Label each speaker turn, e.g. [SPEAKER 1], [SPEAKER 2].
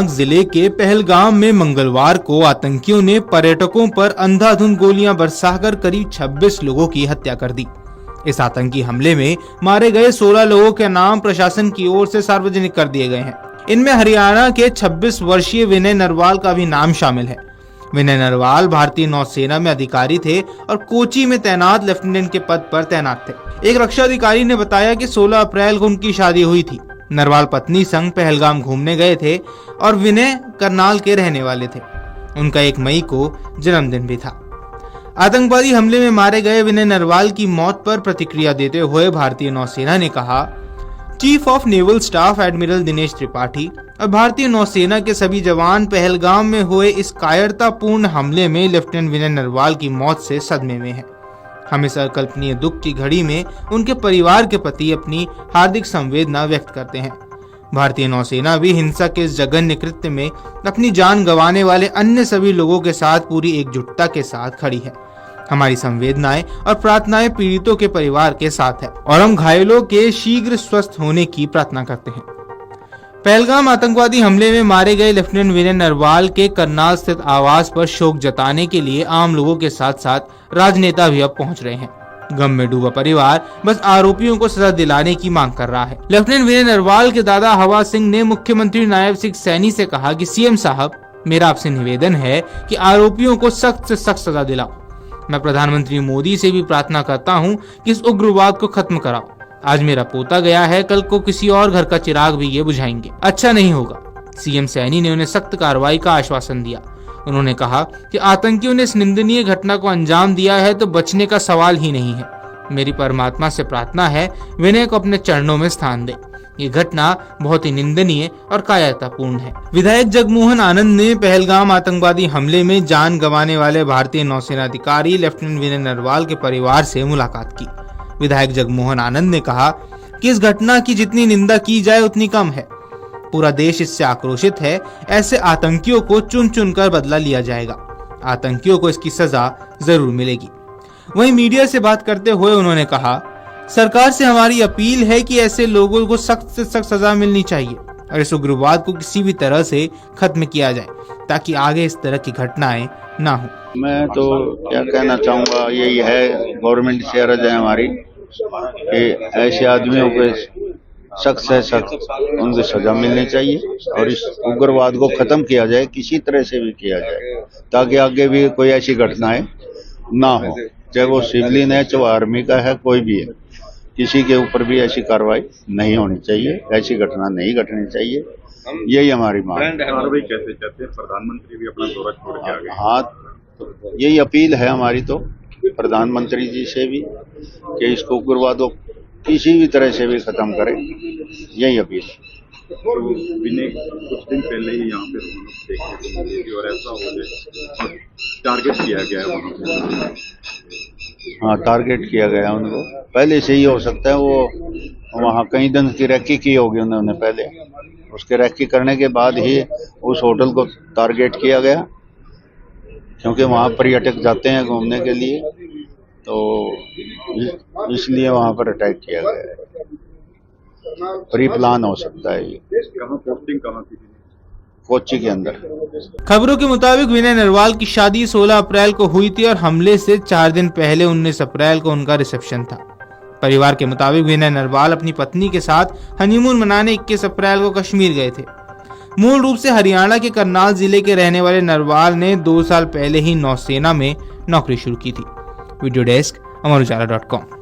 [SPEAKER 1] जिले के पहलगाम में मंगलवार को आतंकियों ने पर्यटकों पर अंधाधुंध गोलियां बरसाकर करीब 26 लोगों की हत्या कर दी। इस आतंकी हमले में मारे गए 16 लोगों के नाम प्रशासन की ओर से सार्वजनिक कर दिए गए हैं। इनमें हरियाणा के 26 वर्षीय विनय नरवाल का भी नाम शामिल है। विनय नरवाल भारतीय नौसेना में अधिकारी थे और कोची में तैनात लेफ्टिनेंट के पद पर तैनात थे। एक रक्षा अधिकारी ने बताया कि 16 अप्रैल को उनकी शादी हुई थी। नरवाल पत्नी संग पहलगाम घूमने गए थे और विनय करनाल के रहने वाले थे। उनका 1 मई को जन्मदिन भी था। आतंकवादी हमले में मारे गए विनय नरवाल की मौत पर प्रतिक्रिया देते हुए भारतीय नौसेना ने कहा, chief of naval staff admiral Dinesh Tripathi और भारतीय नौसेना के सभी जवान पहलगाम में हुए इस कायरतापूर्ण हमले में लेफ्टिनेंट विनय नरवाल की मौत से सदमे में है। हम इस अकल्पनीय दुख की घड़ी में उनके परिवार के प्रति अपनी हार्दिक संवेदना व्यक्त करते हैं। भारतीय नौसेना भी हिंसा के इस जघन्य कृत्य में अपनी जान गंवाने वाले अन्य सभी लोगों के साथ पूरी एकजुटता के साथ खड़ी है। हमारी संवेदनाएं और प्रार्थनाएं पीड़ितों के परिवार के साथ है और हम घायलों के शीघ्र स्वस्थ होने की प्रार्थना करते हैं। पहलगाम आतंकवादी हमले में मारे गए लेफ्टिनेंट विनय नरवाल के करनाल स्थित आवास पर शोक जताने के लिए आम लोगों के साथ साथ राजनेता भी अब पहुंच रहे हैं। गम में डूबा परिवार बस आरोपियों को सजा दिलाने की मांग कर रहा है। लेफ्टिनेंट विनय नरवाल के दादा हवा सिंह ने मुख्यमंत्री नायब सिंह सैनी से कहा कि सीएम साहब, मेरा आपसे निवेदन है कि आरोपियों को सख्त से सख्त सजा दिलाओ। मैं प्रधानमंत्री मोदी से भी प्रार्थना करता हूं कि इस उग्रवाद को खत्म कराओ। आज मेरा पोता गया है, कल को किसी और घर का चिराग भी ये बुझाएंगे। अच्छा नहीं होगा। सीएम सैनी ने उन्हें सख्त कार्रवाई का आश्वासन दिया। उन्होंने कहा कि आतंकियों ने इस निंदनीय घटना को अंजाम दिया है तो बचने का सवाल ही नहीं है। मेरी परमात्मा से प्रार्थना है विनय को अपने चरणों में स्थान दे। ये घटना बहुत ही निंदनीय और कायरतापूर्ण है। विधायक जगमोहन आनंद ने पहलगाम आतंकवादी हमले में जान गंवाने वाले भारतीय नौसेना अधिकारी लेफ्टिनेंट विनय नरवाल के परिवार से मुलाकात की। विधायक जगमोहन आनंद ने कहा कि इस घटना की जितनी निंदा की जाए उतनी कम है। पूरा देश इससे आक्रोशित है। ऐसे आतंकियों को चुन चुन कर बदला लिया जाएगा। आतंकियों को इसकी सजा जरूर मिलेगी। वहीं मीडिया से बात करते हुए उन्होंने कहा, सरकार से हमारी अपील है कि ऐसे लोगों को सख्त से सख्त सजा मिलनी चाहिए और इस उग्रवाद को किसी भी तरह से खत्म किया जाए ताकि आगे इस तरह की घटनाएं ना हो।
[SPEAKER 2] मैं तो क्या कहना चाहूँगा, यही है गवर्नमेंट से अर्ज है हमारी कि ऐसे आदमियों को सख्त से सख्त उनको सजा मिलनी चाहिए और इस उग्रवाद को खत्म किया जाए, किसी तरह से भी किया जाए ताकि आगे भी कोई ऐसी घटनाएं ना हो, चाहे वो सिविलियन है चाहे आर्मी का है, कोई भी है, किसी के ऊपर भी ऐसी कार्रवाई नहीं होनी चाहिए, ऐसी घटना नहीं घटनी चाहिए। यही हमारी मांग है।
[SPEAKER 3] कैसे चाहते हैं प्रधानमंत्री भी अपना दौरा छोड़ के आ गए।
[SPEAKER 2] हाँ, तो यही अपील है हमारी तो प्रधानमंत्री जी से भी कि इसको उग्रवाद को किसी भी तरह से भी खत्म करें, यही अपील है।
[SPEAKER 3] तो विनय कुछ दिन पहले ही यहाँ पे देखने को मिली थी और ऐसा हो जाए टारगेट किया गया है वहाँ पे।
[SPEAKER 2] हाँ, टारगेट किया गया उनको, पहले से ही हो सकता है वो वहाँ कई दिन की रैकी की होगी उन्होंने पहले, उसके रैकी करने के बाद ही उस होटल को टारगेट किया गया क्योंकि वहाँ पर्यटक जाते हैं घूमने के लिए, तो इसलिए वहाँ पर अटैक किया गया है। प्री प्लान हो सकता है ये।
[SPEAKER 3] पोस्टिंग कहाँ की थी?
[SPEAKER 2] कोच्चि के अंदर।
[SPEAKER 1] खबरों के मुताबिक विनय नरवाल की शादी 16 अप्रैल को हुई थी और हमले से 4 दिन पहले 19 अप्रैल को उनका रिसेप्शन था। परिवार के मुताबिक विनय नरवाल अपनी पत्नी के साथ हनीमून मनाने 21 अप्रैल को कश्मीर गए थे। मूल रूप से हरियाणा के करनाल जिले के रहने वाले नरवाल ने 2 साल पहले ही नौसेना में नौकरी शुरू की थी। वीडियो डेस्क, अमर उजाला.com।